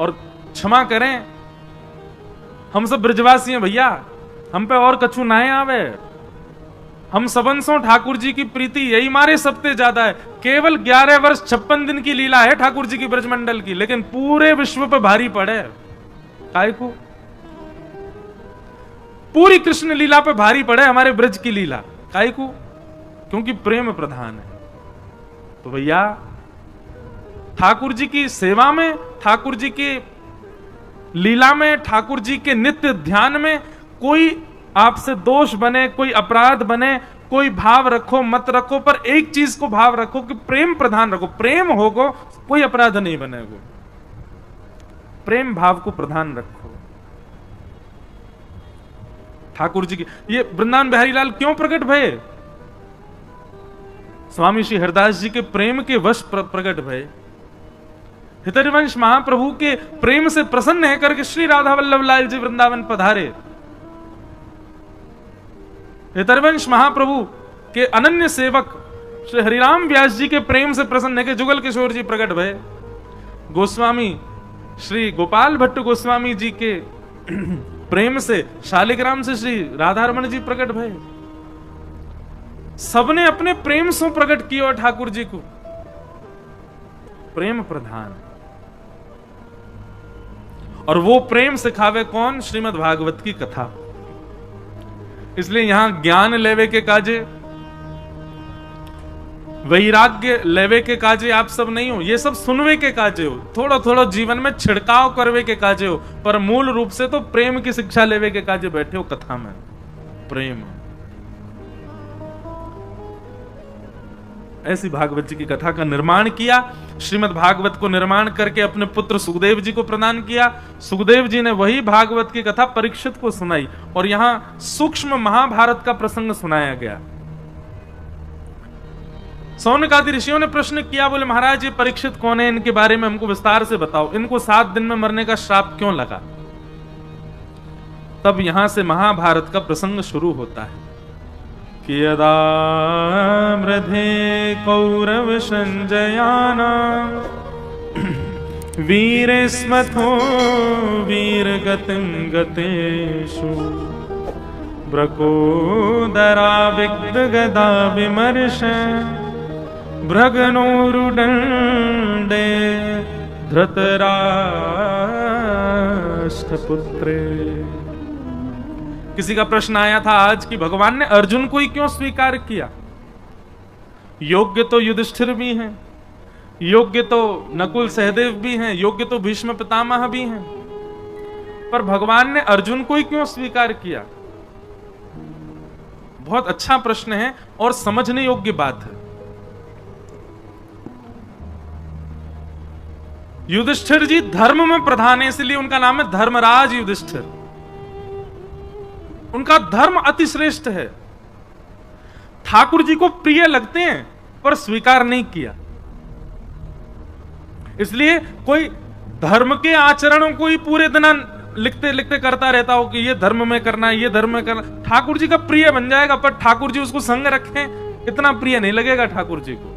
और क्षमा करें, हम सब ब्रजवासी हैं भैया, हम पे और कछु ना आवे। हम सबंसों ठाकुर जी की प्रीति यही मारे सबसे ज्यादा है। केवल 11 वर्ष 56 दिन की लीला है ठाकुर जी की ब्रजमंडल की, लेकिन पूरे विश्व पे भारी पड़े। काय को? पूरी कृष्ण लीला पे भारी पड़े हमारे ब्रज की लीला। काय को? क्योंकि प्रेम प्रधान है। तो भैया ठाकुर जी की सेवा में, ठाकुर जी की लीला में, ठाकुर जी के नित्य ध्यान में कोई आपसे दोष बने, कोई अपराध बने, कोई भाव रखो मत रखो, पर एक चीज को भाव रखो कि प्रेम प्रधान रखो। प्रेम होगो कोई अपराध नहीं बनेगा। प्रेम भाव को प्रधान रखो। ठाकुर जी की ये वृंदावन बिहारी लाल क्यों प्रकट भये? स्वामी श्री हरिदास जी के प्रेम के वश प्रकट भये। हितरिवंश महाप्रभु के प्रेम से प्रसन्न है करके श्री राधा वल्लभ लाल जी वृंदावन पधारे। हितरिवंश महाप्रभु के अनन्य सेवक श्री हरिराम व्यास जी के प्रेम से प्रसन्न है कि जुगल किशोर जी प्रकट भये। गोस्वामी श्री गोपाल भट्ट गोस्वामी जी के प्रेम से शालिग्राम से श्री राधारमण जी प्रकट भये। सबने अपने प्रेम से प्रकट किया ठाकुर जी को। प्रेम प्रधान। और वो प्रेम सिखावे कौन? श्रीमद् भागवत की कथा। इसलिए यहां ज्ञान लेवे के काजे, वैराग्य लेवे के काजे आप सब नहीं हो, ये सब सुनवे के काजे हो, थोड़ा थोड़ा जीवन में छिड़काव करवे के काजे हो, पर मूल रूप से तो प्रेम की शिक्षा लेवे के काजे बैठे हो कथा में। प्रेम। ऐसी भागवत जी की कथा का निर्माण किया। श्रीमद् भागवत को निर्माण करके अपने पुत्र सुखदेव जी को प्रदान किया। सुखदेव जी ने वही भागवत की कथा परीक्षित को सुनाई और यहां सूक्ष्म महाभारत का प्रसंग सुनाया गया। सौनक आदि ऋषियों ने प्रश्न किया, बोले महाराज ये परीक्षित कौन है, इनके बारे में हमको विस्तार से बताओ, इनको 7 दिन में मरने का श्राप क्यों लगा? तब यहां से महाभारत का प्रसंग शुरू होता है कि यदा मृधे कौरव संजयानां वीरेस्मथो वीरगतिं गतेषु ब्रकोदरा विग्धगदा विमर्श भ्रगनोरुदण्डे धृतराष्ट्रपुत्रे। किसी का प्रश्न आया था आज कि भगवान ने अर्जुन को ही क्यों स्वीकार किया? योग्य तो युधिष्ठिर भी हैं, योग्य तो नकुल सहदेव भी हैं, योग्य तो भीष्म पितामह भी हैं, पर भगवान ने अर्जुन को ही क्यों स्वीकार किया? बहुत अच्छा प्रश्न है और समझने योग्य बात है। युधिष्ठिर जी धर्म में प्रधान है, इसलिए उनका नाम है धर्मराज युधिष्ठिर। उनका धर्म अति श्रेष्ठ है। ठाकुर जी को प्रिय लगते हैं पर स्वीकार नहीं किया। इसलिए कोई धर्म के आचरणों को ही पूरे दिन लिखते लिखते करता रहता हो कि ये धर्म में करना है, ये धर्म में करना, ठाकुर जी का प्रिय बन जाएगा, पर ठाकुर जी उसको संग रखें इतना प्रिय नहीं लगेगा ठाकुर जी को।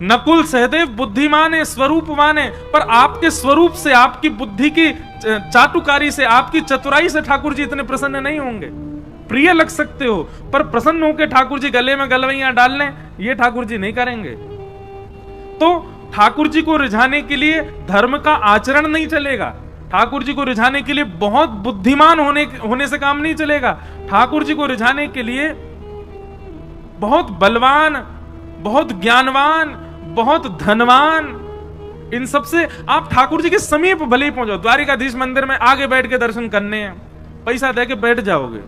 नकुल सहदेव बुद्धिमान है, स्वरूपवान है, पर आपके स्वरूप से, आपकी बुद्धि की चाटुकारी से, आपकी चतुराई से ठाकुर जी इतने प्रसन्न नहीं होंगे। प्रिय लग सकते हो पर प्रसन्न होकर ठाकुर जी गले में गलवैयां डाल लें, ये ठाकुर जी नहीं करेंगे। तो ठाकुर जी को रिझाने के लिए धर्म का आचरण नहीं चलेगा। ठाकुर जी को रिझाने के लिए बहुत बुद्धिमान होने से काम नहीं चलेगा। ठाकुर जी को रिझाने के लिए बहुत बलवान, बहुत ज्ञानवान, बहुत धनवान, इन सब से आप ठाकुर जी के समीप भले ही पहुंचो। द्वारिकाधीश मंदिर में आगे बैठ के दर्शन करने हैं, पैसा दे के बैठ जाओगे,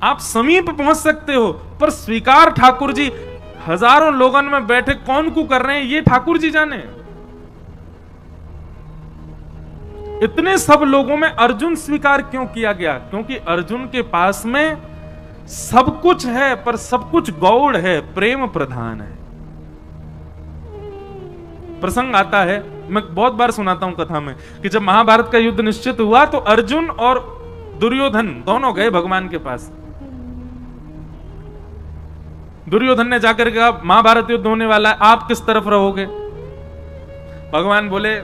आप समीप पहुंच सकते हो, पर स्वीकार ठाकुर जी हजारों लोगों में बैठे कौन को कर रहे हैं ये ठाकुर जी जाने। इतने सब लोगों में अर्जुन स्वीकार क्यों किया गया? क्योंकि अर्जुन के पास में सब कुछ है, पर सब कुछ गौड़ है, प्रेम प्रधान है। प्रसंग आता है, मैं बहुत बार सुनाता हूं कथा में, कि जब महाभारत का युद्ध निश्चित हुआ तो अर्जुन और दुर्योधन दोनों गए भगवान के पास। दुर्योधन ने जाकर कहा महाभारत युद्ध होने वाला है, आप किस तरफ रहोगे? भगवान बोले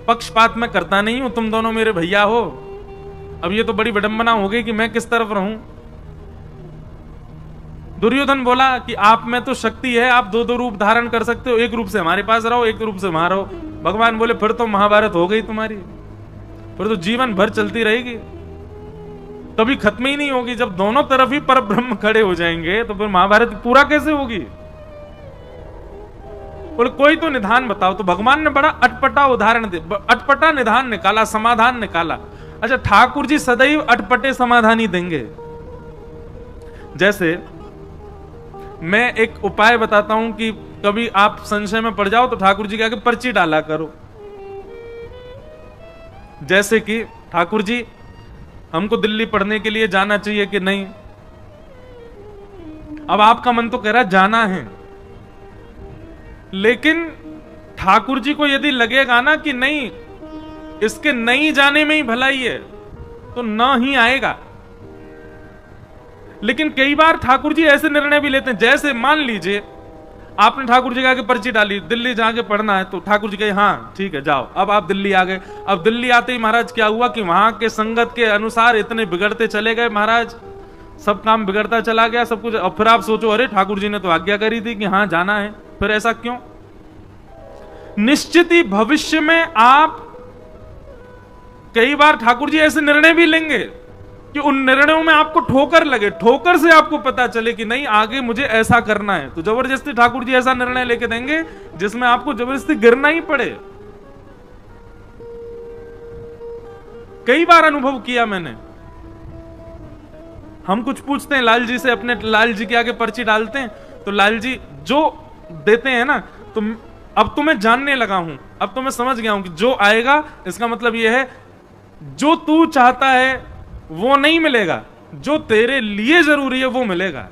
पक्षपात मैं करता नहीं हूं, तुम दोनों मेरे भैया हो, अब ये तो बड़ी विडंबना हो गई कि मैं किस तरफ रहूं। दुर्योधन बोला कि आप में तो शक्ति है, आप दो दो रूप धारण कर सकते हो, एक रूप से हमारे पास रहो, एक रूप से वहां रहो। भगवान बोले फिर तो महाभारत हो गई तुम्हारी, फिर तो जीवन भर चलती रहेगी, कभी खत्म ही नहीं होगी। जब दोनों तरफ ही परब्रह्म खड़े हो जाएंगे तो फिर महाभारत पूरा कैसे होगी? बोले कोई तो निधान बताओ। तो भगवान ने बड़ा अटपटा उदाहरण दे, अटपटा निधान निकाला, समाधान निकाला। अच्छा, ठाकुर जी सदैव अटपटे समाधान ही देंगे। जैसे मैं एक उपाय बताता हूं कि कभी आप संशय में पड़ जाओ तो ठाकुर जी के आगे पर्ची डाला करो। जैसे कि ठाकुर जी हमको दिल्ली पढ़ने के लिए जाना चाहिए कि नहीं? अब आपका मन तो कह रहा है जाना है, लेकिन ठाकुर जी को यदि लगेगा ना कि नहीं, इसके नहीं जाने में ही भलाई है, तो न ही आएगा। लेकिन कई बार ठाकुर जी ऐसे निर्णय भी लेते हैं, जैसे मान लीजिए आपने ठाकुर जी के आगे पर्ची डाली, दिल्ली जाके पढ़ना है, तो ठाकुर जी कहे हाँ ठीक है जाओ। अब आप दिल्ली आ गए। अब दिल्ली आते ही महाराज क्या हुआ कि वहां के संगत के अनुसार इतने बिगड़ते चले गए महाराज, सब काम बिगड़ता चला गया, सब कुछ। अब फिर आप सोचो अरे ठाकुर जी ने तो आज्ञा करी थी कि हाँ जाना है, फिर ऐसा क्यों? निश्चित ही भविष्य में आप कई बार ठाकुर जी ऐसे निर्णय भी लेंगे कि उन निर्णयों में आपको ठोकर लगे, ठोकर से आपको पता चले कि नहीं आगे मुझे ऐसा करना है, तो जबरदस्ती ठाकुर जी ऐसा निर्णय लेके देंगे जिसमें आपको जबरदस्ती गिरना ही पड़े। कई बार अनुभव किया मैंने। हम कुछ पूछते हैं लाल जी से, अपने लाल जी के आगे पर्ची डालते हैं, तो लाल जी जो देते हैं ना, तो अब तो मैं जानने लगा हूं, अब तो मैं समझ गया हूं कि जो आएगा इसका मतलब यह है जो तू चाहता है वो नहीं मिलेगा, जो तेरे लिए जरूरी है वो मिलेगा।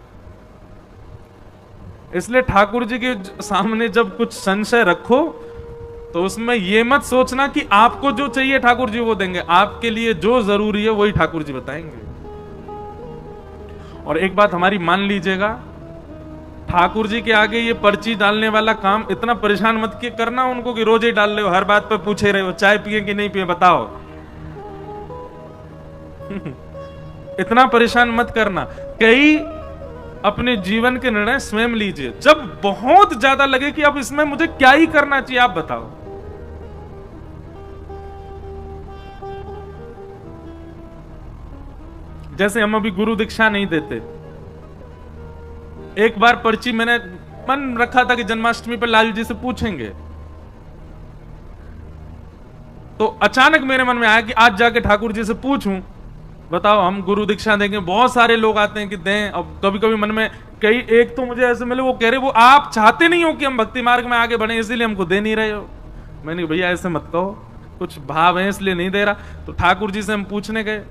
इसलिए ठाकुर जी के सामने जब कुछ संशय रखो तो उसमें यह मत सोचना कि आपको जो चाहिए ठाकुर जी वो देंगे, आपके लिए जो जरूरी है वही ठाकुर जी बताएंगे। और एक बात हमारी मान लीजिएगा, ठाकुर जी के आगे ये पर्ची डालने वाला काम इतना परेशान मत करना उनको कि रोज ही डाल रहे हो, हर बात पे पूछे रहे हो चाय पिए कि नहीं पिए बताओ। इतना परेशान मत करना। कई अपने जीवन के निर्णय स्वयं लीजिए, जब बहुत ज्यादा लगे कि अब इसमें मुझे क्या ही करना चाहिए आप बताओ। जैसे हम अभी गुरु दीक्षा नहीं देते, एक बार पर्ची मैंने मन रखा था कि जन्माष्टमी पर लाल जी से पूछेंगे, तो अचानक मेरे मन में आया कि आज जाके ठाकुर जी से पूछूं, बताओ हम गुरु दीक्षा देंगे। बहुत सारे लोग आते हैं कि दें। अब कभी कभी मन में कई एक तो मुझे ऐसे मिले, वो कह रहे वो आप चाहते नहीं हो कि हम भक्ति मार्ग में आगे बढ़े, इसीलिए हमको दे नहीं रहे हो। मैंने भैया ऐसे मत कहो, कुछ भाव है इसलिए नहीं दे रहा। तो ठाकुर जी से हम पूछने गए,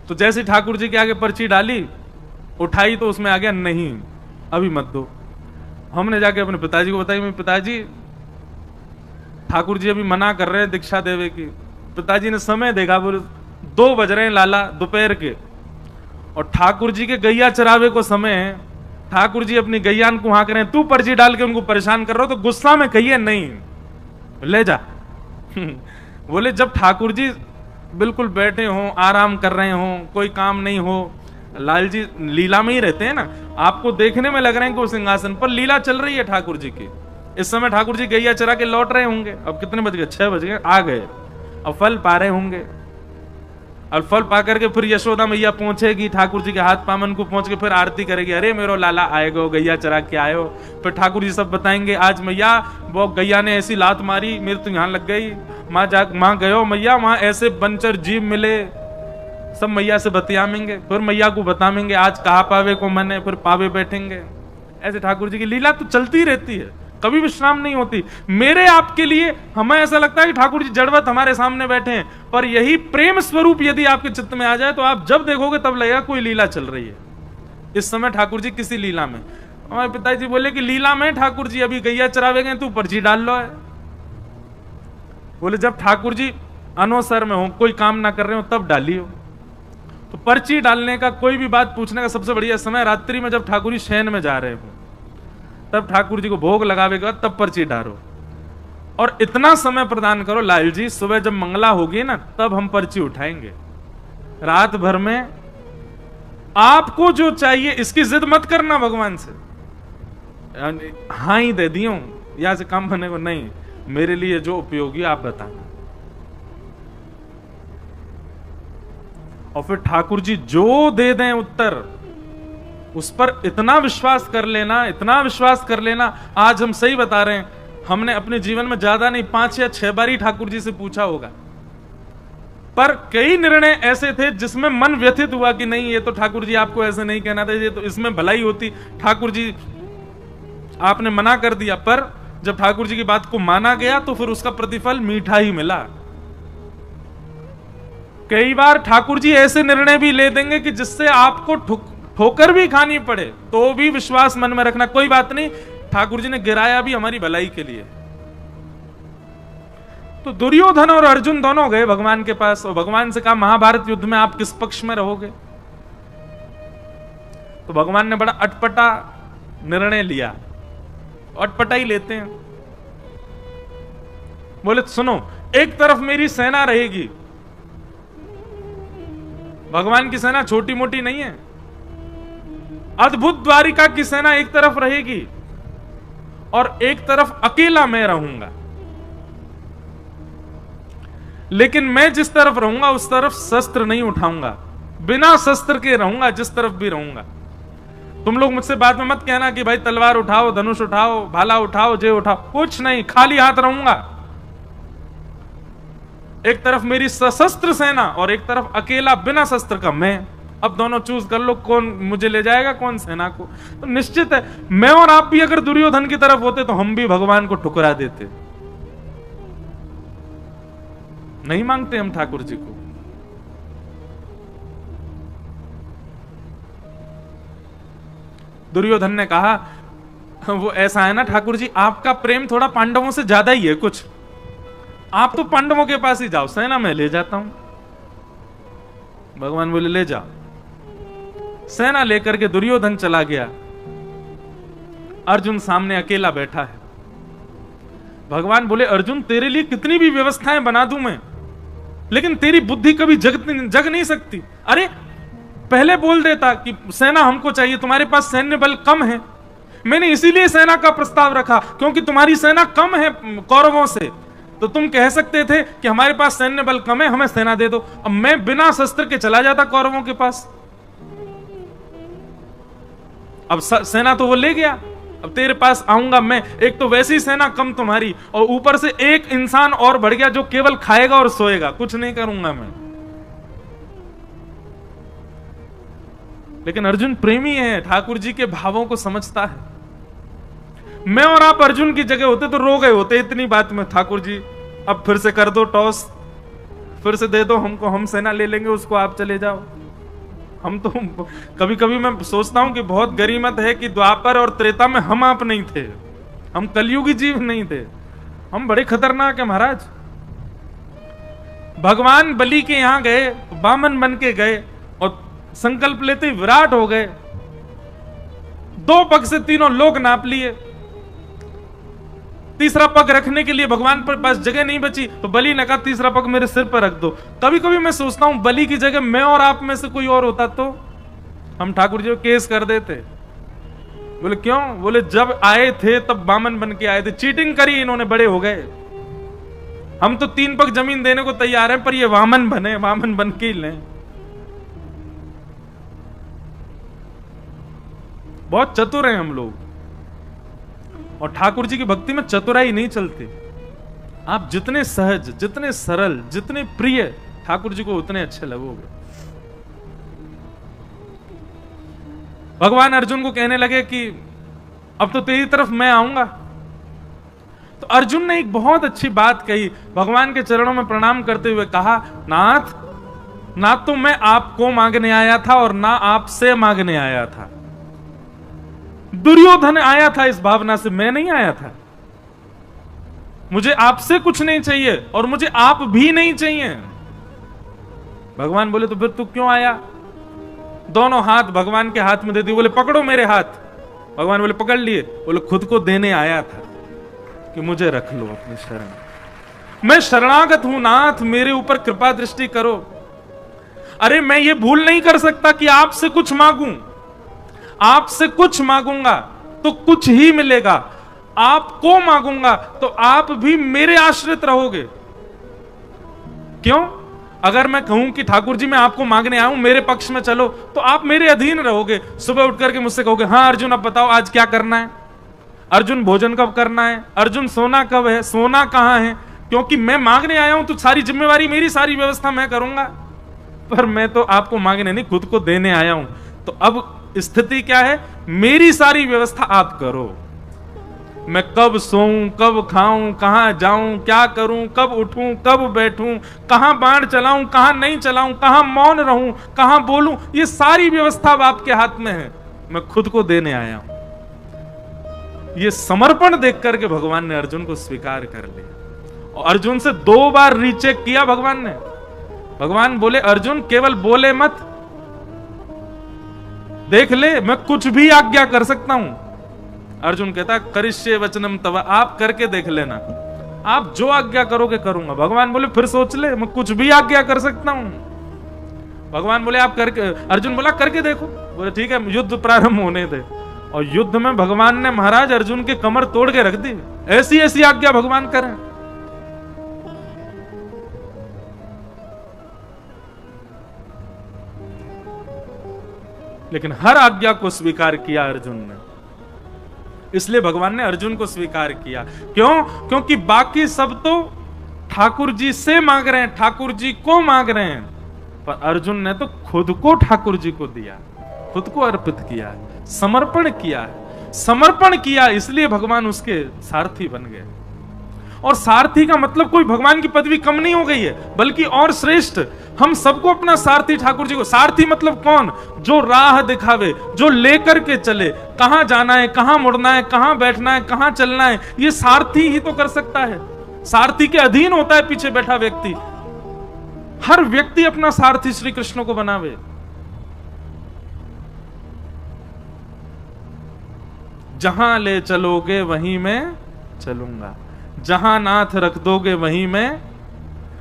तो जैसे ठाकुर जी के आगे पर्ची डाली, उठाई तो उसमें आ गया नहीं अभी मत दो। हमने जाके अपने पिताजी को बताई, पिताजी ठाकुर जी अभी मना कर रहे हैं दीक्षा देवे की। पिताजी ने समय देखा, बोले 2 बज रहे हैं लाला दोपहर के, और ठाकुर जी के गैया चरावे को समय है। ठाकुर जी अपनी गैयान को हाँक रहे हैं, तू पर्ची डाल के उनको परेशान कर रहा हो, तो गुस्सा में कहिए नहीं ले जा। बोले जब ठाकुर जी बिल्कुल बैठे हो, आराम कर रहे हो, कोई काम नहीं हो, लाल जी लीला में ही रहते हैं ना, आपको देखने में लग रहे हैं कि वो सिंहासन पर लीला चल रही है ठाकुर जी की। इस समय ठाकुर जी गैया चरा के लौट रहे होंगे, अब कितने बज गए 6 बज गए, आ गए, अब फल पा रहे होंगे। और फल पा करके फिर यशोदा मैया पहुंचेगी, ठाकुर जी के हाथ पामन को पहुंच के फिर आरती करेगी, अरे मेरो लाला आएगो, गैया चरा के आयो। फिर ठाकुर जी सब बताएंगे, आज मैया वो गैया ने ऐसी लात मारी मेरे तो यहाँ लग गई, माँ गयो मैया वहां ऐसे बनचर जीव मिले, सब मैया से बतियामेंगे, फिर मैया को बताएंगे आज कहा पावे को मने, फिर पावे बैठेंगे। ऐसे ठाकुर जी की लीला तो चलती रहती है, कभी विश्राम नहीं होती। मेरे आपके लिए हमें ऐसा लगता है कि ठाकुर जी जड़वत हमारे सामने बैठे हैं, पर यही प्रेम स्वरूप यदि आपके चित्त में आ जाए तो आप जब देखोगे तब लगेगा कोई लीला चल रही है। इस समय ठाकुर जी किसी लीला में, हमारे पिताजी बोले कि लीला में ठाकुर जी अभी गैया चरावे गए, तू पर्ची डाल लो है। बोले जब ठाकुर जी अनवसर में हो, कोई काम ना कर रहे हो, तब डालियो। तो पर्ची डालने का, कोई भी बात पूछने का सबसे बढ़िया समय रात्रि में, जब ठाकुर जी शयन में जा रहे हो, तब ठाकुर जी को भोग लगावेगा, तब पर्ची डालो। और इतना समय प्रदान करो लाल जी, सुबह जब मंगला होगी ना, तब हम पर्ची उठाएंगे। रात भर में आपको जो चाहिए, इसकी जिद मत करना भगवान से, हाँ ही दे दियो या से काम करने को नहीं, मेरे लिए जो उपयोगी आप बताना। और फिर ठाकुर जी जो दे दें उत्तर, उस पर इतना विश्वास कर लेना, इतना विश्वास कर लेना। आज हम सही बता रहे हैं, हमने अपने जीवन में ज्यादा नहीं 5 या 6 बार ही ठाकुर जी से पूछा होगा, पर कई निर्णय ऐसे थे जिसमें मन व्यथित हुआ कि नहीं, ये तो ठाकुर जी आपको ऐसे नहीं कहना था, ये तो इसमें भलाई होती, ठाकुर जी आपने मना कर दिया। पर जब ठाकुर जी की बात को माना गया तो फिर उसका प्रतिफल मीठा ही मिला। कई बार ठाकुर जी ऐसे निर्णय भी ले देंगे कि जिससे आपको ठोकर भी खानी पड़े, तो भी विश्वास मन में रखना, कोई बात नहीं, ठाकुर जी ने गिराया भी हमारी भलाई के लिए। तो दुर्योधन और अर्जुन दोनों गए भगवान के पास और भगवान से कहा, महाभारत युद्ध में आप किस पक्ष में रहोगे? तो भगवान ने बड़ा अटपटा निर्णय लिया, अटपटा ही लेते हैं। बोले सुनो, एक तरफ मेरी सेना रहेगी, भगवान की सेना छोटी मोटी नहीं है, अद्भुत द्वारिका की सेना एक तरफ रहेगी और एक तरफ अकेला मैं रहूंगा। लेकिन मैं जिस तरफ रहूंगा उस तरफ शस्त्र नहीं उठाऊंगा, बिना शस्त्र के रहूंगा जिस तरफ भी रहूंगा। तुम लोग मुझसे बाद में मत कहना कि भाई तलवार उठाओ, धनुष उठाओ, भाला उठाओ, जे उठाओ, कुछ नहीं, खाली हाथ रहूंगा। एक तरफ मेरी सशस्त्र सेना और एक तरफ अकेला बिना शस्त्र का मैं। अब दोनों चूज कर लो, कौन मुझे ले जाएगा, कौन सेना को। तो निश्चित है, मैं और आप भी अगर दुर्योधन की तरफ होते तो हम भी भगवान को ठुकरा देते। नहीं मांगते हम ठाकुर जी को। दुर्योधन ने कहा, वो ऐसा है ना ठाकुर जी, आपका प्रेम थोड़ा पांडवों से ज्यादा ही है कुछ, आप तो पांडवों के पास ही जाओ, सेना मैं ले जाता हूं। भगवान बोले ले जाओ। सेना लेकर के दुर्योधन चला गया, अर्जुन सामने अकेला बैठा है। भगवान बोले, अर्जुन तेरे लिए कितनी भी व्यवस्थाएं बना दूं मैं, लेकिन तेरी बुद्धि कभी जग नहीं सकती। अरे पहले बोल देता कि सेना हमको चाहिए, तुम्हारे पास सैन्य बल कम है, मैंने इसीलिए सेना का प्रस्ताव रखा क्योंकि तुम्हारी सेना कम है कौरवों से, तो तुम कह सकते थे कि हमारे पास सैन्य बल कम है, हमें सेना दे दो। अब मैं बिना शस्त्र के चला जाता कौरवों के पास, अब सेना तो वो ले गया, अब तेरे पास आऊंगा मैं, एक तो वैसी सेना कम तुम्हारी, और ऊपर से एक इंसान और बढ़ गया जो केवल खाएगा और सोएगा, कुछ नहीं करूंगा मैं। लेकिन अर्जुन प्रेमी है, ठाकुर जी के भावों को समझता है। मैं और आप अर्जुन की जगह होते तो रो गए होते इतनी बात में, ठाकुर जी अब फिर से कर दो टॉस, फिर से दे दो हमको, हम सेना ले लेंगे, उसको आप चले जाओ। हम तो कभी कभी मैं सोचता हूं कि बहुत गरीमत है कि द्वापर और त्रेता में हम आप नहीं थे, हम कलयुगी जीव नहीं थे, हम बड़े खतरनाक है महाराज। भगवान बलि के यहां गए, वामन बन के गए और संकल्प लेते विराट हो गए, 2 पग से तीनों लोग नाप लिए, तीसरा पग रखने के लिए भगवान पर पास जगह नहीं बची, तो बलि ने कहा तीसरा पग मेरे सिर पर रख दो। कभी कभी मैं सोचता हूं बलि की जगह मैं और आप में से कोई और होता तो हम ठाकुर जी को केस कर देते। बोले क्यों? बोले जब आए थे तब वामन बन के आए थे, चीटिंग करी इन्होंने, बड़े हो गए, हम तो 3 पग जमीन देने को तैयार हैं, पर ये वामन बने, वामन बन के ही लें। बहुत चतुर हैं हम लोग, और ठाकुर जी की भक्ति में चतुराई नहीं चलती। आप जितने सहज, जितने सरल, जितने प्रिय ठाकुर जी को, उतने अच्छे लगोगे। भगवान अर्जुन को कहने लगे कि अब तो तेरी तरफ मैं आऊंगा। तो अर्जुन ने एक बहुत अच्छी बात कही, भगवान के चरणों में प्रणाम करते हुए कहा, नाथ, ना तो मैं आपको मांगने आया था और ना आपसे मांगने आया था। दुर्योधन आया था इस भावना से, मैं नहीं आया था। मुझे आपसे कुछ नहीं चाहिए और मुझे आप भी नहीं चाहिए। भगवान बोले तो फिर तू क्यों आया? दोनों हाथ भगवान के हाथ में दे दिए, बोले पकड़ो मेरे हाथ। भगवान बोले पकड़ लिए, बोले खुद को देने आया था कि मुझे रख लो अपनी शरण, मैं शरणागत हूं नाथ, मेरे ऊपर कृपा दृष्टि करो। अरे मैं ये भूल नहीं कर सकता कि आपसे कुछ मांगूं, आपसे कुछ मांगूंगा तो कुछ ही मिलेगा, आपको मांगूंगा तो आप भी मेरे आश्रित रहोगे। क्यों? अगर मैं कहूं कि ठाकुर जी मैं आपको मांगने आऊं, मेरे पक्ष में चलो, तो आप मेरे अधीन रहोगे। सुबह उठ करके मुझसे कहोगे हाँ अर्जुन अब बताओ आज क्या करना है, अर्जुन भोजन कब करना है, अर्जुन सोना कब है, सोना कहां है, क्योंकि मैं मांगने आया हूं तो सारी जिम्मेवारी मेरी, सारी व्यवस्था मैं करूंगा। पर मैं तो आपको मांगने नहीं, खुद को देने आया हूं। तो अब स्थिति क्या है, मेरी सारी व्यवस्था आप करो। मैं कब सोऊं, कब खाऊं, कहां जाऊं, क्या करूं, कब उठूं, कब बैठूं, कहां बाण चलाऊं, कहां नहीं चलाऊं, कहां मौन रहूं, कहां बोलूं, ये सारी व्यवस्था अब आपके हाथ में है, मैं खुद को देने आया हूं। ये समर्पण देख करके भगवान ने अर्जुन को स्वीकार कर लिया। और अर्जुन से 2 बार रीचेक किया भगवान ने। भगवान बोले अर्जुन केवल बोले मत, देख ले मैं कुछ भी आज्ञा कर सकता हूं। अर्जुन कहता करिष्ये वचनम तव, आप करके देख लेना, आप जो आज्ञा करोगे करूंगा। भगवान बोले फिर सोच ले, मैं कुछ भी आज्ञा कर सकता हूं। भगवान बोले आप करके, अर्जुन बोला करके देखो। बोले ठीक है युद्ध प्रारंभ होने दे। और युद्ध में भगवान ने महाराज अर्जुन के कमर तोड़ के रख दी। ऐसी ऐसी आज्ञा भगवान करें। लेकिन हर आज्ञा को स्वीकार किया अर्जुन ने, इसलिए भगवान ने अर्जुन को स्वीकार किया। क्यों? क्योंकि बाकी सब तो ठाकुर जी से मांग रहे हैं, ठाकुर जी को मांग रहे हैं, पर अर्जुन ने तो खुद को ठाकुर जी को दिया, खुद को अर्पित किया, समर्पण किया। समर्पण किया इसलिए भगवान उसके सारथी बन गए। और सारथी का मतलब कोई भगवान की पदवी कम नहीं हो गई है, बल्कि और श्रेष्ठ। हम सबको अपना सारथी ठाकुर जी को, सारथी मतलब कौन? जो राह दिखावे, जो लेकर के चले, कहां जाना है, कहां मुड़ना है, कहां बैठना है, कहां चलना है, ये सारथी ही तो कर सकता है। सारथी के अधीन होता है पीछे बैठा व्यक्ति। हर व्यक्ति अपना सारथी श्री कृष्ण को बनावे। जहां ले चलोगे वहीं मैं चलूंगा, जहां नाथ रख दोगे वहीं मैं,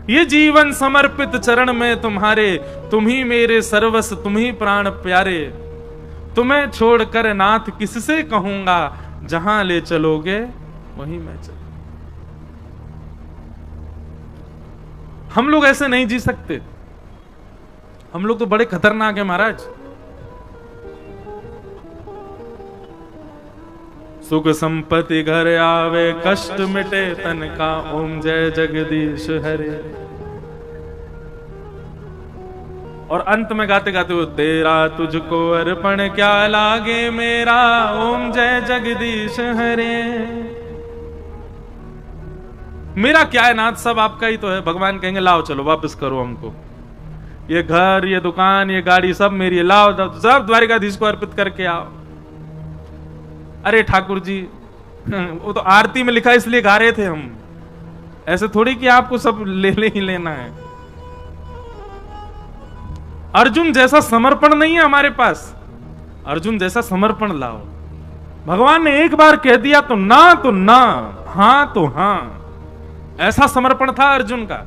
ये जीवन समर्पित चरण में तुम्हारे, तुम ही मेरे सर्वस्व, तुम ही प्राण प्यारे, तुम्हें छोड़कर नाथ किससे कहूंगा, जहां ले चलोगे वहीं मैं चलूंगा। हम लोग ऐसे नहीं जी सकते, हम लोग तो बड़े खतरनाक हैं महाराज। सुख संपत्ति घर आवे, कष्ट मिटे तन का, ओम जय जगदीश हरे। और अंत में गाते गाते वो तेरा तुझको अर्पण क्या लागे मेरा, ओम जय जगदीश हरे। मेरा क्या है नाथ, सब आपका ही तो है। भगवान कहेंगे लाओ चलो वापस करो हमको, ये घर, ये दुकान, ये गाड़ी सब मेरी है, लाओ सब द्वारिकाधीश को अर्पित करके आओ। अरे ठाकुर जी वो तो आरती में लिखा इसलिए गा रहे थे हम, ऐसे थोड़ी कि आपको सब ले ही लेना है। अर्जुन जैसा समर्पण नहीं है हमारे पास, अर्जुन जैसा समर्पण लाओ। भगवान ने एक बार कह दिया तो ना, हां तो हां, ऐसा समर्पण था अर्जुन का।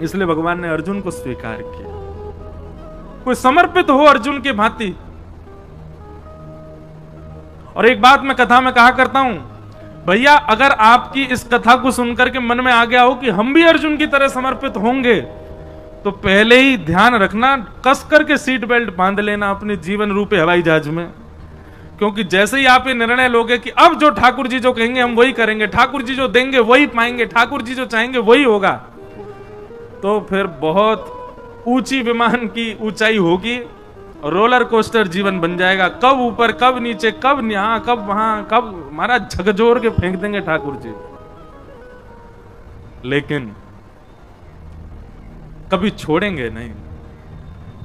इसलिए भगवान ने अर्जुन को स्वीकार किया। कोई समर्पित हो अर्जुन के भांति। और एक बात मैं कथा में कहा करता हूं, भैया अगर आपकी इस कथा को सुनकर के मन में आ गया हो कि हम भी अर्जुन की तरह समर्पित होंगे, तो पहले ही ध्यान रखना, कस करके सीट बेल्ट बांध लेना अपने जीवन रूपी हवाई जहाज में। क्योंकि जैसे ही आप ये निर्णय लोगे कि अब जो ठाकुर जी जो कहेंगे हम वही करेंगे, ठाकुर जी जो देंगे वही पाएंगे, ठाकुर जी जो चाहेंगे वही होगा, तो फिर बहुत ऊंची विमान की ऊंचाई होगी, रोलर कोस्टर जीवन बन जाएगा। कब ऊपर, कब नीचे, कब यहां, कब वहां, कब महाराज झकझोर के फेंक देंगे ठाकुर जी। लेकिन कभी छोड़ेंगे नहीं।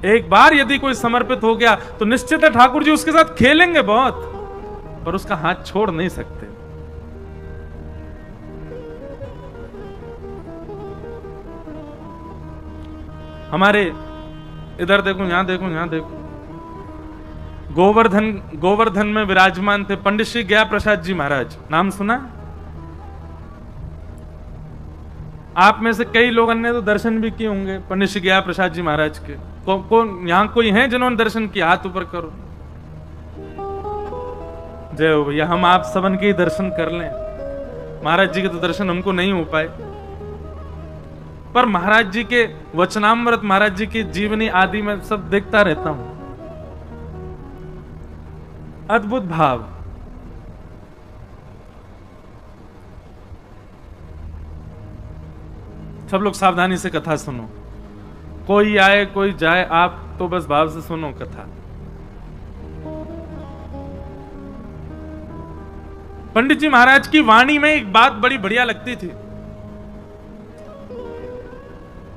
एक बार यदि कोई समर्पित हो गया तो निश्चित है ठाकुर जी उसके साथ खेलेंगे बहुत, पर उसका हाथ छोड़ नहीं सकते। हमारे इधर देखूं, यहां देखूं, यहां देखूं। गोवर्धन में विराजमान थे पंडित श्री गया प्रसाद जी महाराज, नाम सुना? आप में से कई लोगों ने तो दर्शन भी किए होंगे पंडित श्री गया प्रसाद जी महाराज के। कौन यहां कोई है जिन्होंने दर्शन किया? हाथ ऊपर करो। जय हो भैया, हम आप सबन के ही दर्शन कर लें। महाराज जी के तो दर्शन हमको नहीं हो पाए, पर महाराज जी के वचनामृत, महाराज जी की जीवनी आदि में सब देखता रहता हूं। अद्भुत भाव। सब लोग सावधानी से कथा सुनो, कोई आए कोई जाए, आप तो बस भाव से सुनो कथा। पंडित जी महाराज की वाणी में एक बात बड़ी बढ़िया लगती थी।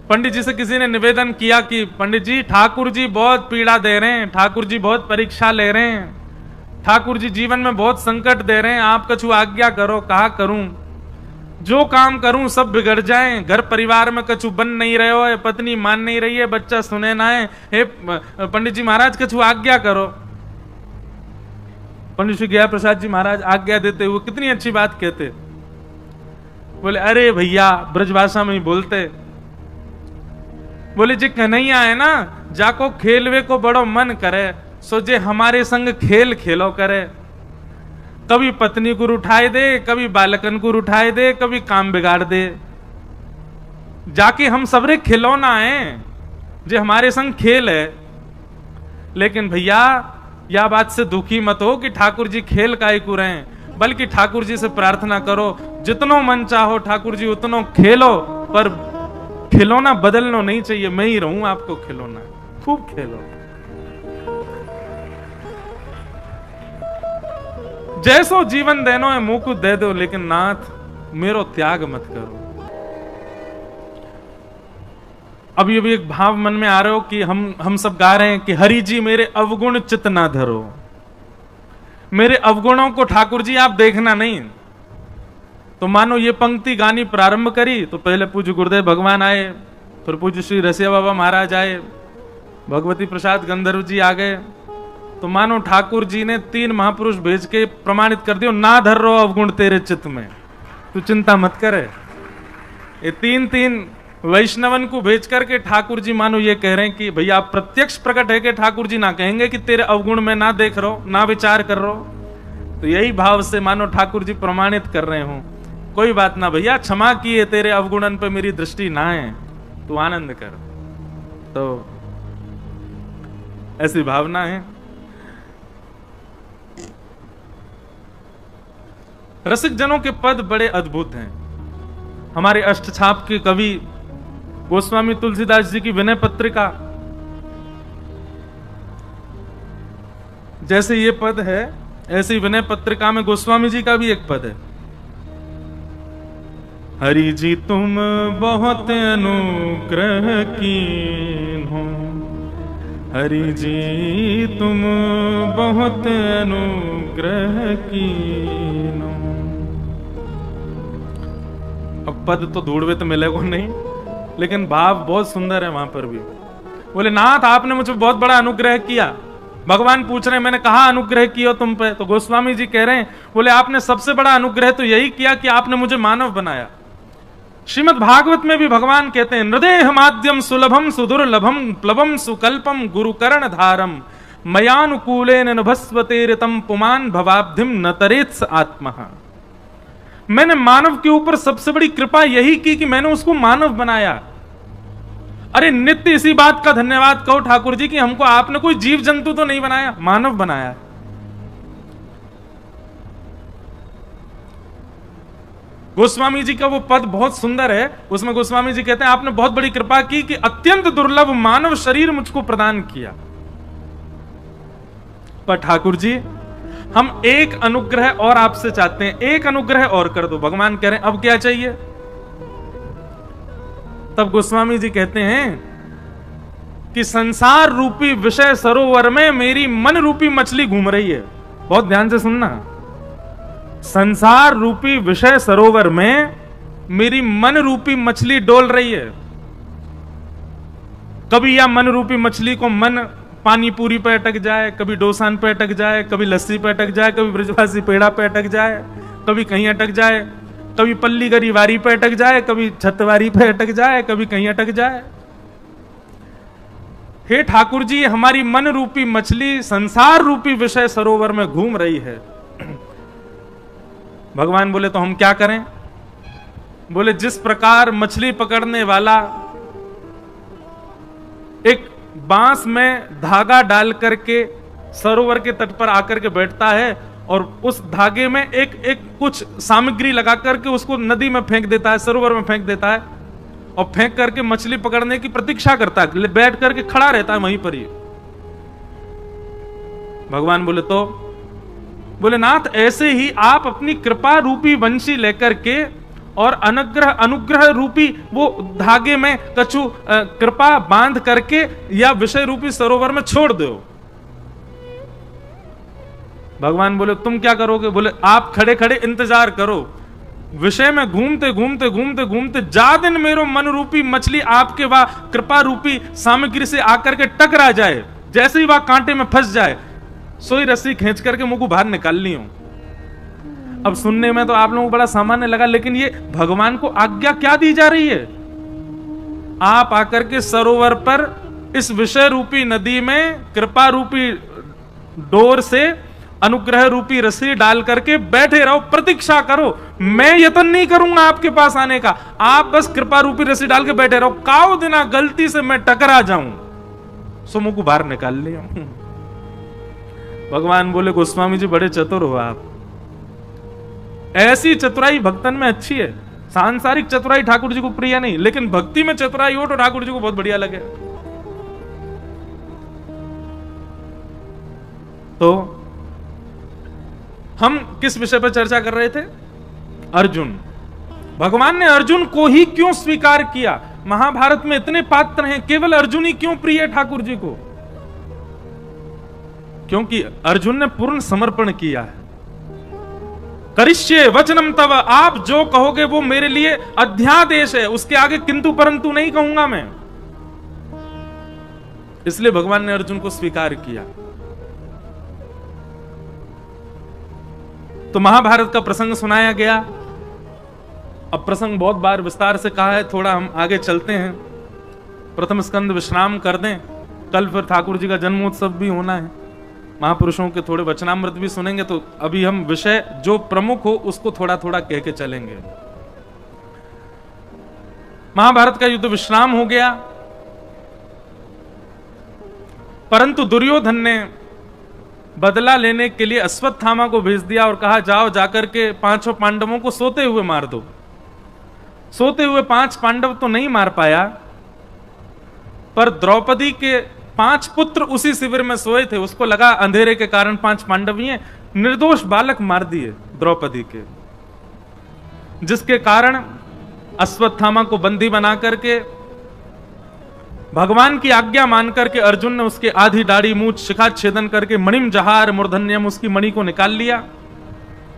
पंडित जी से किसी ने निवेदन किया कि पंडित जी, ठाकुर जी बहुत पीड़ा दे रहे हैं, ठाकुर जी बहुत परीक्षा ले रहे हैं, ठाकुर जी जीवन में बहुत संकट दे रहे हैं, आप कछु आज्ञा करो। कहा करूं, जो काम करूं सब बिगड़ जाएं, घर परिवार में कछु बन नहीं रहे हो, पत्नी मान नहीं रही है, बच्चा सुने ना है, हे पंडित जी महाराज कछु आज्ञा करो। पंडित श्री गया प्रसाद जी महाराज आज्ञा देते हुए कितनी अच्छी बात कहते, बोले अरे भैया, ब्रजभाषा में ही बोलते, बोले जे कन्हैया है ना, जाको खेलवे को बड़ो मन करे, सो जे हमारे संग खेल खेलो करे। कभी पत्नी को उठाए दे, कभी बालकन को उठाए दे, कभी काम बिगाड़ दे। जाके हम सबरे खिलौना है, जे हमारे संग खेल है। लेकिन भैया, यह बात से दुखी मत हो कि ठाकुर जी खेल काहे को रहे, बल्कि ठाकुर जी से प्रार्थना करो, जितनो मन चाहो ठाकुर जी उतनो खेलो, पर खिलौना बदलना नहीं चाहिए। मैं ही रहूं आपको खिलौना, खूब खेलो। जैसो जीवन देनो है मुंह को दे दो, लेकिन नाथ मेरो त्याग मत करो। अभी अभी एक भाव मन में आ रहे हो कि हम सब गा रहे हैं कि हरि जी मेरे अवगुण चित ना धरो। मेरे अवगुणों को ठाकुर जी आप देखना नहीं। तो मानो ये पंक्ति गानी प्रारंभ करी तो पहले पूज्य गुरुदेव भगवान आए, फिर पूज्य श्री रसिया बाबा महाराज आए, भगवती प्रसाद गंधर्व जी आ गए। तो मानो ठाकुर जी ने 3 महापुरुष भेज के प्रमाणित कर दियो, ना धर रो अवगुण तेरे चित्त में, तू चिंता मत करे। ये 3 वैष्णवन को भेज करके ठाकुर जी मानो ये कह रहे हैं कि भैया आप प्रत्यक्ष प्रकट है कि ठाकुर जी ना कहेंगे कि तेरे अवगुण में ना देख रहो, ना विचार कर रहो। तो यही भाव से मानो ठाकुर जी प्रमाणित कर रहे हो, कोई बात ना भैया, क्षमा किए, तेरे अवगुणन पे मेरी दृष्टि ना है, तू आनंद कर। तो ऐसी भावना है। रसिक जनों के पद बड़े अद्भुत हैं। हमारे अष्टछाप के कवि गोस्वामी तुलसीदास जी की विनय पत्रिका, जैसे ये पद है, ऐसी विनय पत्रिका में गोस्वामी जी का भी एक पद है। हरि जी तुम बहुत अनुग्रह कीन्हो, हरि जी तुम बहुत अनुग्रह कीन्हो। अब पद तो ढूंढवे तो मिलेगा नहीं, लेकिन भाव बहुत सुंदर है वहां पर भी। बोले नाथ आपने मुझे बहुत बड़ा अनुग्रह किया। भगवान पूछ रहे हैं मैंने कहा अनुग्रह किया तुम पे, तो गोस्वामी जी कह रहे हैं बोले आपने सबसे बड़ा अनुग्रह तो यही किया कि आपने मुझे मानव बनाया। श्रीमद् भागवत में भी भगवान कहते हैं हृदय माध्यम सुलभम सुदुर्लभम प्लवम सुकल्पम गुरुकर्ण धारम मयानुकूलेन नभस्वतेरितम पुमान भवाब्धिम न तरेत्स आत्मः। मैंने मानव के ऊपर सबसे बड़ी कृपा यही की कि मैंने उसको मानव बनाया। अरे नित्य इसी बात का धन्यवाद कहो ठाकुर जी कि हमको आपने कोई जीव जंतु तो नहीं बनाया, मानव बनाया। गोस्वामी जी का वो पद बहुत सुंदर है, उसमें गोस्वामी जी कहते हैं आपने बहुत बड़ी कृपा की कि अत्यंत दुर्लभ मानव शरीर मुझको प्रदान किया। पर ठाकुर जी हम एक अनुग्रह और आपसे चाहते हैं, एक अनुग्रह और कर दो। भगवान कह रहे हैं अब क्या चाहिए? तब गोस्वामी जी कहते हैं कि संसार रूपी विषय सरोवर में मेरी मन रूपी मछली घूम रही है। बहुत ध्यान से सुनना, संसार रूपी विषय सरोवर में मेरी मन रूपी मछली डोल रही है। कभी या मन रूपी मछली को मन पानी पूरी पे अटक जाए, कभी डोसान पे अटक जाए, कभी लस्सी पे अटक जाए, कभी ब्रजवासी पेड़ा पे अटक जाए, कभी कहीं अटक जाए, कभी पल्ली गरी वारी पे अटक जाए, कभी छतवारी पे अटक जाए, कभी कहीं अटक जाए। हे ठाकुर जी, हमारी मन रूपी मछली संसार रूपी विषय सरोवर में घूम रही है। भगवान बोले तो हम क्या करें? बोले जिस प्रकार मछली पकड़ने वाला एक बांस में धागा डाल करके सरोवर के तट पर आकर के बैठता है और उस धागे में एक एक कुछ सामग्री लगा करके उसको नदी में फेंक देता है, सरोवर में फेंक देता है और फेंक करके मछली पकड़ने की प्रतीक्षा करता है, बैठ करके खड़ा रहता है वहीं पर ही। भगवान बोले तो बोले नाथ, ऐसे ही आप अपनी कृपा रूपी वंशी लेकर के और अनुग्रह रूपी वो धागे में कछु कृपा बांध करके या विषय रूपी सरोवर में छोड़ दो। भगवान बोले तुम क्या करोगे? बोले आप खड़े खड़े इंतजार करो, विषय में घूमते घूमते घूमते घूमते जा दिन मेरो मन रूपी मछली आपके वह कृपा रूपी सामग्री से आकर के टकरा जाए, जैसे ही वह कांटे में फंस जाए, सोई रस्सी खींच करके मुंह को बाहर निकाल ली हूं। अब सुनने में तो आप लोगों को बड़ा सामान्य लगा, लेकिन ये भगवान को आज्ञा क्या दी जा रही है? आप आकर के सरोवर पर इस विषय रूपी नदी में कृपा रूपी डोर से अनुग्रह रूपी रस्सी डाल करके बैठे रहो, प्रतीक्षा करो। मैं यत्न नहीं करूंगा आपके पास आने का, आप बस कृपा रूपी रस्सी डाल के बैठे रहो। काओ दिना गलती से मैं टकरा जाऊं सो मुंह को बाहर निकाल लिया। भगवान बोले गोस्वामी जी बड़े चतुर हो आप, ऐसी चतुराई भक्तन में अच्छी है। सांसारिक चतुराई ठाकुर जी को प्रिय नहीं, लेकिन भक्ति में चतुराई हो तो ठाकुर जी को बहुत बढ़िया लगे। तो हम किस विषय पर चर्चा कर रहे थे? अर्जुन। भगवान ने अर्जुन को ही क्यों स्वीकार किया? महाभारत में इतने पात्र हैं, केवल अर्जुन ही क्यों प्रिय है ठाकुर जी को? क्योंकि अर्जुन ने पूर्ण समर्पण किया है। करिष्ये वचनम तव, आप जो कहोगे वो मेरे लिए अध्यादेश है, उसके आगे किंतु परंतु नहीं कहूंगा मैं। इसलिए भगवान ने अर्जुन को स्वीकार किया। तो महाभारत का प्रसंग सुनाया गया। अब प्रसंग बहुत बार विस्तार से कहा है, थोड़ा हम आगे चलते हैं। प्रथम स्कंद विश्राम कर दें, कल फिर ठाकुर जी का जन्मोत्सव भी होना है, महापुरुषों के थोड़े वचनामृत भी सुनेंगे। तो अभी हम विषय जो प्रमुख हो उसको थोड़ा थोड़ा कह के चलेंगे। महाभारत का युद्ध विश्राम हो गया, परंतु दुर्योधन ने बदला लेने के लिए अश्वत्थामा को भेज दिया और कहा जाओ जाकर के पांचों पांडवों को सोते हुए मार दो। सोते हुए 5 पांडव तो नहीं मार पाया, पर द्रौपदी के 5 पुत्र उसी शिविर में सोए थे। उसको लगा अंधेरे के कारण 5 पांडव ही हैं, निर्दोष बालक मार दिए द्रौपदी के, जिसके कारण अश्वत्थामा को बंदी बना करके भगवान की आज्ञा मान करके अर्जुन ने उसके आधी दाढ़ी मूछ शिखा छेदन करके मणिम जहार मूर्धन्यम, उसकी मणि को निकाल लिया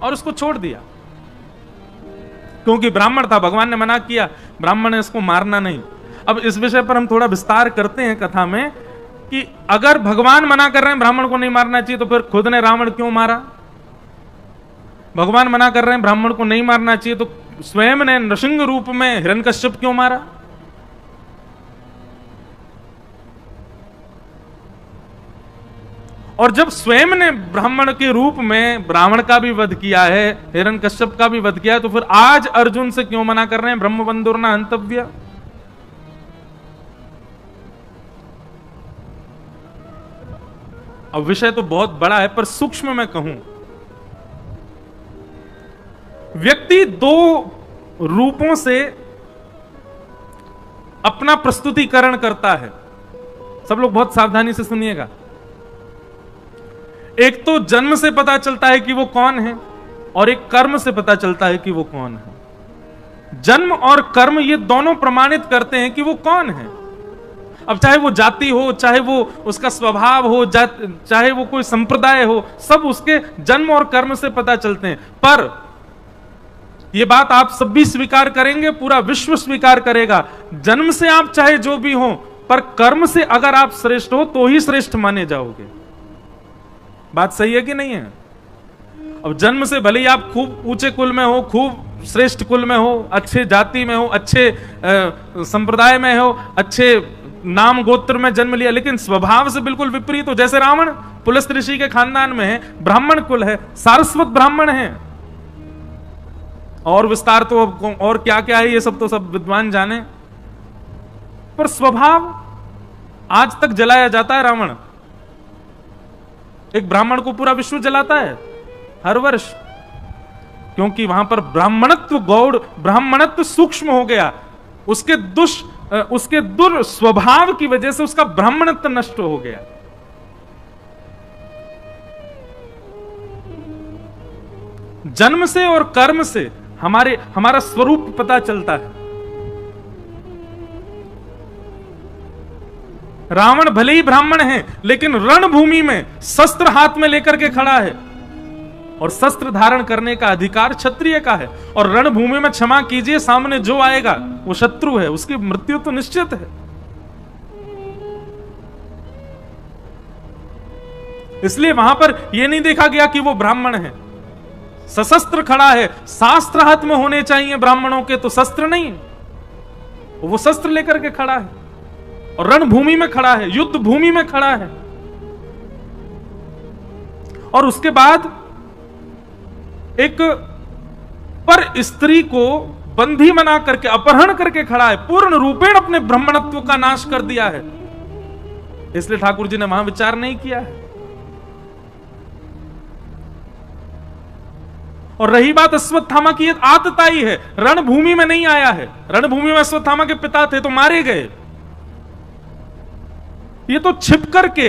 और उसको छोड़ दिया। क्योंकि ब्राह्मण था, भगवान ने मना किया, ब्राह्मण है इसको मारना नहीं। अब इस विषय पर हम थोड़ा विस्तार करते हैं कथा में कि अगर भगवान मना कर रहे हैं ब्राह्मण को नहीं मारना चाहिए, तो फिर खुद ने रावण क्यों मारा? भगवान मना कर रहे हैं ब्राह्मण को नहीं मारना चाहिए, तो स्वयं ने नृसिंह रूप में हिरण्यकश्यप क्यों मारा? और जब स्वयं ने ब्राह्मण के रूप में ब्राह्मण का भी वध किया है, हिरण्यकश्यप का भी वध किया है, तो फिर आज अर्जुन से क्यों मना कर रहे हैं ब्रह्मबंधुर्न हंतव्य? अब विषय तो बहुत बड़ा है, पर सूक्ष्म में कहूं, व्यक्ति 2 रूपों से अपना प्रस्तुतिकरण करता है। सब लोग बहुत सावधानी से सुनिएगा। एक तो जन्म से पता चलता है कि वो कौन है, और एक कर्म से पता चलता है कि वो कौन है। जन्म और कर्म ये दोनों प्रमाणित करते हैं कि वो कौन है। अब चाहे वो जाति हो, चाहे वो उसका स्वभाव हो, चाहे वो कोई संप्रदाय हो, सब उसके जन्म और कर्म से पता चलते हैं। पर ये बात आप सब भी स्वीकार करेंगे, पूरा विश्व स्वीकार करेगा, जन्म से आप चाहे जो भी हो, पर कर्म से अगर आप श्रेष्ठ हो तो ही श्रेष्ठ माने जाओगे। बात सही है कि नहीं है? अब जन्म से भले ही आप खूब ऊंचे कुल में हो, खूब श्रेष्ठ कुल में हो, अच्छे जाति में हो, अच्छे संप्रदाय में हो, अच्छे नाम गोत्र में जन्म लिया, लेकिन स्वभाव से बिल्कुल विपरीत हो। जैसे रावण पुलस्त ऋषि के खानदान में है, ब्राह्मण कुल है, सारस्वत ब्राह्मण है, और विस्तार तो और क्या क्या है ये सब तो सब विद्वान जाने, पर स्वभाव आज तक जलाया जाता है। रावण एक ब्राह्मण को पूरा विश्व जलाता है हर वर्ष, क्योंकि वहां पर ब्राह्मणत्व गौड़, ब्राह्मणत्व सूक्ष्म हो गया, उसके दुर्स्वभाव की वजह से उसका ब्राह्मणत्व नष्ट हो गया। जन्म से और कर्म से हमारा स्वरूप पता चलता है। रावण भले ही ब्राह्मण है, लेकिन रणभूमि में शस्त्र हाथ में लेकर के खड़ा है, और शस्त्र धारण करने का अधिकार क्षत्रिय का है। और रणभूमि में, क्षमा कीजिए, सामने जो आएगा वो शत्रु है, उसकी मृत्यु तो निश्चित है। इसलिए वहां पर यह नहीं देखा गया कि वो ब्राह्मण है, सशस्त्र खड़ा है। शास्त्र हाथ में होने चाहिए ब्राह्मणों के, तो शस्त्र नहीं, वो शस्त्र लेकर के खड़ा है और रणभूमि में खड़ा है, युद्ध भूमि में खड़ा है। और उसके बाद एक पर स्त्री को बंधी बना करके, अपहरण करके खड़ा है, पूर्ण रूपेण अपने ब्राह्मणत्व का नाश कर दिया है। इसलिए ठाकुर जी ने वहां विचार नहीं किया है। और रही बात अश्वत्थामा की, आतताई है, रणभूमि में नहीं आया है। रणभूमि में अश्वत्थामा के पिता थे तो मारे गए, ये तो छिप करके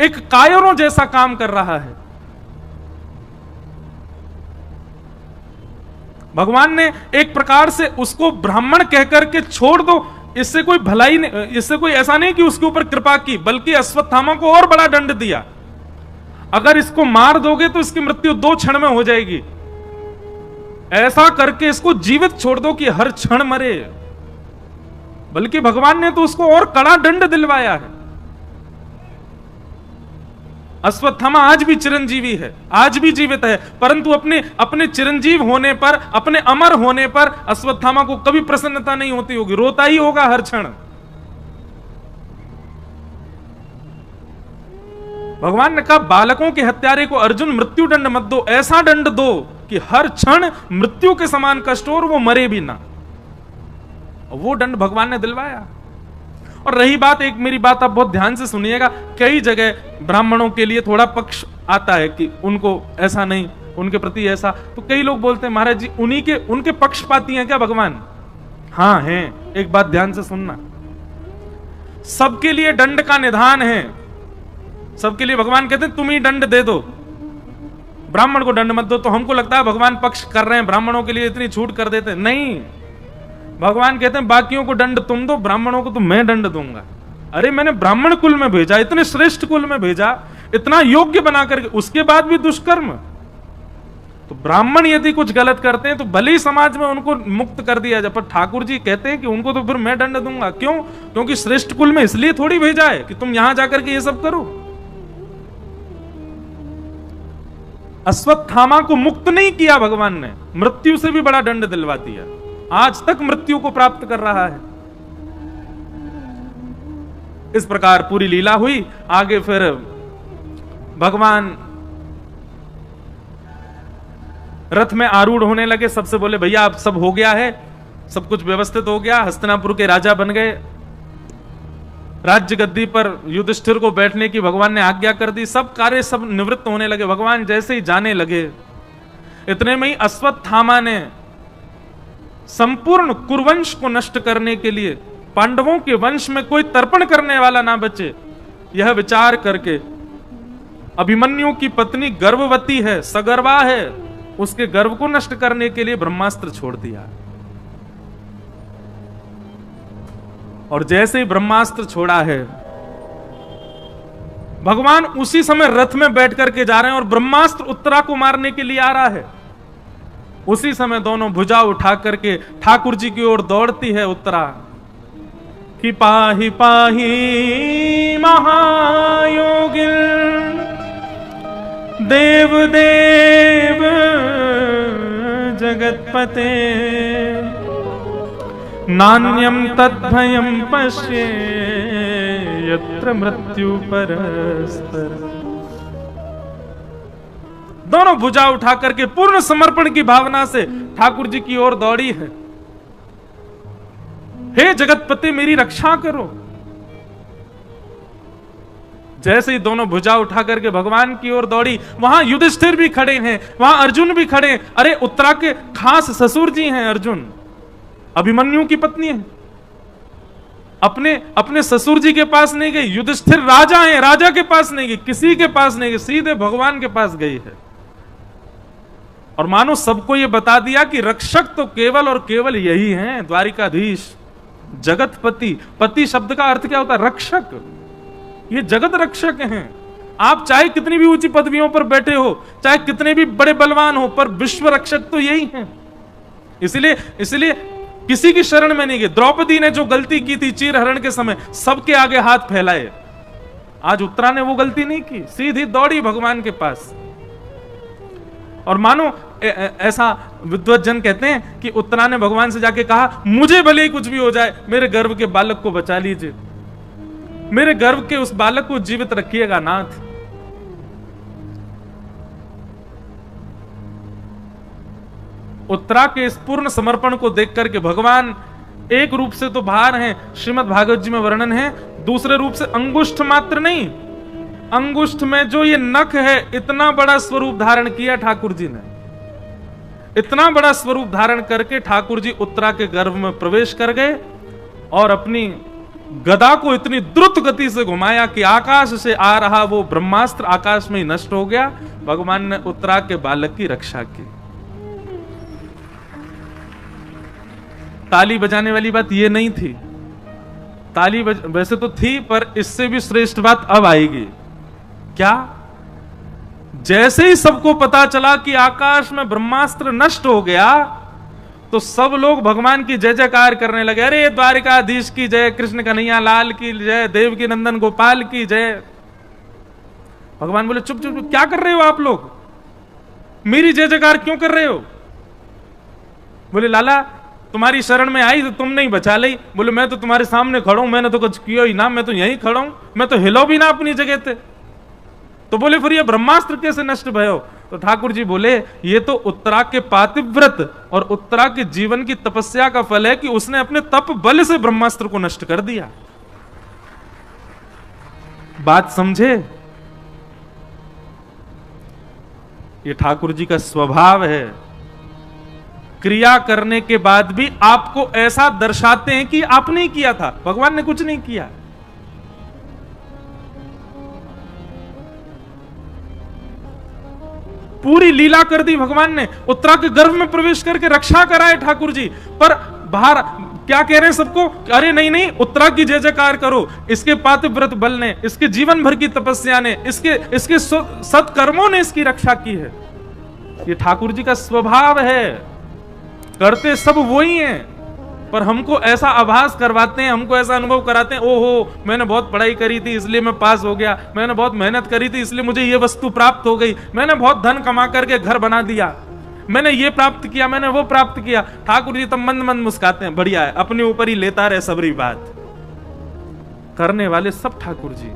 एक कायरों जैसा काम कर रहा है। भगवान ने एक प्रकार से उसको ब्राह्मण कहकर के छोड़ दो, इससे कोई भलाई नहीं, इससे कोई ऐसा नहीं कि उसके ऊपर कृपा की, बल्कि अश्वत्थामा को और बड़ा दंड दिया। अगर इसको मार दोगे तो इसकी मृत्यु 2 क्षण में हो जाएगी, ऐसा करके इसको जीवित छोड़ दो कि हर क्षण मरे। बल्कि भगवान ने तो उसको और कड़ा दंड दिलवाया है। अश्वत्थामा आज भी चिरंजीवी है, आज भी जीवित है, परंतु अपने चिरंजीव होने पर, अपने अमर होने पर अश्वत्थामा को कभी प्रसन्नता नहीं होती होगी, रोता ही होगा हर क्षण। भगवान ने कहा बालकों के हत्यारे को अर्जुन मृत्यु दंड मत दो, ऐसा दंड दो कि हर क्षण मृत्यु के समान कष्ट हो और वो मरे भी ना। वो दंड भगवान ने दिलवाया। और रही बात, एक मेरी बात आप बहुत ध्यान से सुनिएगा, कई जगह ब्राह्मणों के लिए थोड़ा पक्ष आता है कि उनको ऐसा नहीं, उनके प्रति ऐसा, तो कई लोग बोलते हैं महाराज जी उनके पक्षपाती हैं क्या भगवान? हाँ हैं। एक बात ध्यान से सुनना, सबके लिए दंड का निधान है, सबके लिए भगवान कहते हैं तुम ही दंड दे दो, ब्राह्मण को दंड मत दो। तो हमको लगता है भगवान पक्ष कर रहे हैं, ब्राह्मणों के लिए इतनी छूट कर देते, नहीं। भगवान कहते हैं बाकियों को दंड तुम दो, ब्राह्मणों को तो मैं दंड दूंगा। अरे मैंने ब्राह्मण कुल में भेजा, इतने श्रेष्ठ कुल में भेजा, इतना योग्य बना करके, उसके बाद भी दुष्कर्म। तो ब्राह्मण यदि कुछ गलत करते हैं तो भले ही समाज में उनको मुक्त कर दिया जाए, पर ठाकुर जी कहते हैं कि उनको तो फिर मैं दंड दूंगा। क्यों? क्योंकि श्रेष्ठ कुल में इसलिए थोड़ी भेजा है कि तुम यहां जाकर के ये सब करो। अश्वत्थामा को मुक्त नहीं किया भगवान ने, मृत्यु से भी बड़ा दंड दिलवा दिया, आज तक मृत्यु को प्राप्त कर रहा है। इस प्रकार पूरी लीला हुई। आगे फिर भगवान रथ में आरूढ़ होने लगे, सबसे बोले भैया अब सब हो गया है, सब कुछ व्यवस्थित हो गया, हस्तिनापुर के राजा बन गए, राज्य गद्दी पर युधिष्ठिर को बैठने की भगवान ने आज्ञा कर दी, सब कार्य सब निवृत्त होने लगे। भगवान जैसे ही जाने लगे, इतने में ही अश्वत्थामा ने संपूर्ण कुरुवंश को नष्ट करने के लिए, पांडवों के वंश में कोई तर्पण करने वाला ना बचे, यह विचार करके, अभिमन्यु की पत्नी गर्भवती है, सगर्भा है, उसके गर्भ को नष्ट करने के लिए ब्रह्मास्त्र छोड़ दिया। और जैसे ही ब्रह्मास्त्र छोड़ा है, भगवान उसी समय रथ में बैठ करके जा रहे हैं और ब्रह्मास्त्र उत्तरा को मारने के लिए आ रहा है। उसी समय दोनों भुजा उठा करके ठाकुर जी की ओर दौड़ती है उत्तरा। कि पाहि पाहि महायोगिन देव देव जगतपते नान्यं तद्भयं पश्ये यत्र मृत्यु परस्पर। दोनों भुजा उठा करके पूर्ण समर्पण की भावना से ठाकुर जी की ओर दौड़ी है। हे जगतपति मेरी रक्षा करो। जैसे ही दोनों भुजा उठा करके भगवान की ओर दौड़ी, वहां युधिष्ठिर भी खड़े हैं, वहां अर्जुन भी खड़े हैं। अरे उत्तरा के खास ससुर जी हैं अर्जुन, अभिमन्यु की पत्नी है। अपने ससुर जी के पास नहीं गई, युधिष्ठिर राजा हैं, राजा के पास नहीं गई, किसी के पास नहीं गई, सीधे भगवान के पास गई है। और मानो सबको यह बता दिया कि रक्षक तो केवल और केवल यही हैं, द्वारिकाधीश जगतपति। पति शब्द का अर्थ क्या होता है? रक्षक। ये जगत रक्षक हैं। आप चाहे कितनी भी ऊंची पदवियों पर बैठे हो, चाहे कितने भी बड़े बलवान हो, पर विश्व रक्षक तो यही हैं। इसलिए किसी की शरण में नहीं गए। द्रौपदी ने जो गलती की थी चीरहरण के समय, सबके आगे हाथ फैलाए। आज उत्तरा ने वो गलती नहीं की, सीधी दौड़ी भगवान के पास। और मानो ऐसा विद्वज्जन कहते हैं कि उत्तरा ने भगवान से जाके कहा, मुझे भले ही कुछ भी हो जाए, मेरे गर्भ के बालक को बचा लीजिए, मेरे गर्भ के उस बालक को जीवित रखिएगा नाथ। उत्तरा के इस पूर्ण समर्पण को देख करके भगवान एक रूप से तो बाहर हैं, श्रीमद् भागवत जी में वर्णन है, दूसरे रूप से अंगुष्ठ मात्र नहीं, अंगुष्ठ में जो ये नख है, इतना बड़ा स्वरूप धारण किया ठाकुर जी ने। इतना बड़ा स्वरूप धारण करके ठाकुर जी उत्तरा के गर्भ में प्रवेश कर गए और अपनी गदा को इतनी द्रुत गति से घुमाया कि आकाश से आ रहा वो ब्रह्मास्त्र आकाश में ही नष्ट हो गया। भगवान ने उत्तरा के बालक की रक्षा की। ताली बजाने वाली बात ये नहीं थी, ताली वैसे तो थी, पर इससे भी श्रेष्ठ बात अब आएगी। क्या? जैसे ही सबको पता चला कि आकाश में ब्रह्मास्त्र नष्ट हो गया, तो सब लोग भगवान की जय जयकार करने लगे। अरे द्वारिकाधीश की जय, कृष्ण कन्हैया लाल की जय, देव की नंदन गोपाल की जय। भगवान बोले, चुप चुप, क्या कर रहे हो आप लोग? मेरी जय जयकार क्यों कर रहे हो? बोले, लाला तुम्हारी शरण में आई तो तुम नहीं बचा ली। बोले, मैं तो तुम्हारे सामने खड़ा हूं, मैंने तो कुछ किया ही ना, मैं तो यहीं खड़ा हूं, मैं तो हिलो भी ना अपनी जगह थे। तो बोले, फिर ये ब्रह्मास्त्र कैसे नष्ट भयो? तो ठाकुर जी बोले, ये तो उत्तरा के पातिव्रत और उत्तरा के जीवन की तपस्या का फल है कि उसने अपने तप बल से ब्रह्मास्त्र को नष्ट कर दिया। बात समझे? ये ठाकुर जी का स्वभाव है। क्रिया करने के बाद भी आपको ऐसा दर्शाते हैं कि आपने ही किया था, भगवान ने कुछ नहीं किया। पूरी लीला कर दी भगवान ने, उत्तरा के गर्भ में प्रवेश करके रक्षा कराए ठाकुर जी। पर बाहर क्या कह रहे हैं सबको? अरे नहीं नहीं, उत्तरा की जय जयकार करो, इसके पातिव्रत बल ने, इसके जीवन भर की तपस्या ने, इसके सत्कर्मों ने इसकी रक्षा की है। ये ठाकुर जी का स्वभाव है। करते सब वो ही हैं, पर हमको ऐसा आभास करवाते हैं, हमको ऐसा अनुभव कराते हैं, ओहो मैंने बहुत पढ़ाई करी थी इसलिए मैं पास हो गया, मैंने बहुत मेहनत करी थी इसलिए मुझे ये वस्तु प्राप्त हो गई, मैंने बहुत धन कमा करके घर बना दिया, मैंने ये प्राप्त किया, मैंने वो प्राप्त किया। ठाकुर जी तो मंद मंद मुस्काते हैं, बढ़िया है, अपने ऊपर ही लेता रहे सबरी बात। करने वाले सब ठाकुर जी।